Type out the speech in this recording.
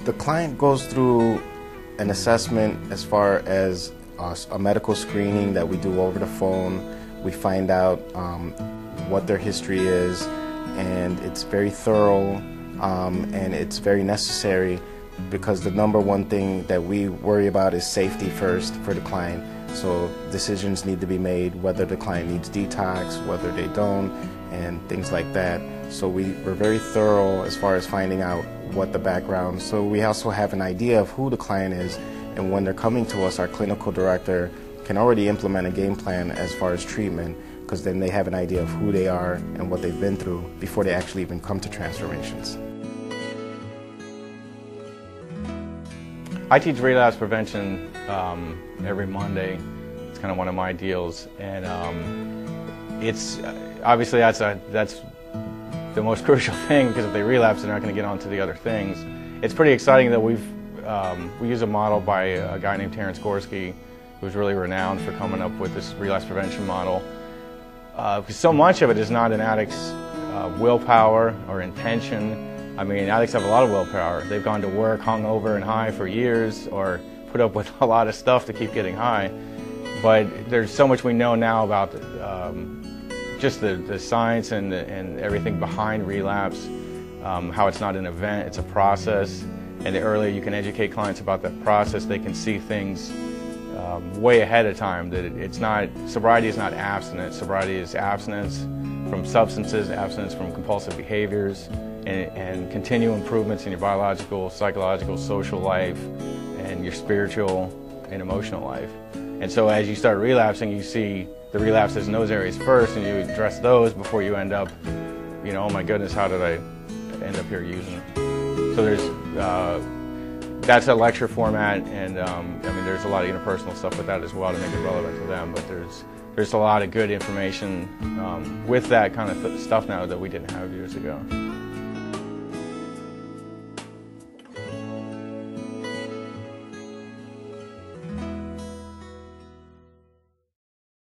The client goes through an assessment as far as a medical screening that we do over the phone. We find out what their history is, and it's very thorough, and it's very necessary, because the number one thing that we worry about is safety first for the client. So decisions need to be made whether the client needs detox, whether they don't, and things like that. So we're very thorough as far as finding out what the background. So we also have an idea of who the client is, and when they're coming to us, our clinical director can already implement a game plan as far as treatment, because then they have an idea of who they are and what they've been through before they actually even come to transformations. I teach relapse prevention every Monday. It's kind of one of my deals, and it's obviously that's the most crucial thing, because if they relapse, they're not going to get on to the other things. It's pretty exciting that we use a model by a guy named Terrence Gorski, who's really renowned for coming up with this relapse prevention model. Because so much of it is not an addict's willpower or intention. I mean, addicts have a lot of willpower. They've gone to work hungover and high for years, or put up with a lot of stuff to keep getting high. But there's so much we know now about just the science and everything behind relapse, how it's not an event, it's a process. And the earlier you can educate clients about that process, they can see things way ahead of time. That sobriety is not abstinence. Sobriety is abstinence from substances, abstinence from compulsive behaviors, and continue improvements in your biological, psychological, social life, and your spiritual and emotional life. And so as you start relapsing, you see the relapses in those areas first, and you address those before you end up, oh my goodness, how did I end up here using it? So there's, that's a lecture format, and I mean, there's a lot of interpersonal stuff with that as well to make it relevant to them, but there's a lot of good information with that kind of stuff now that we didn't have years ago.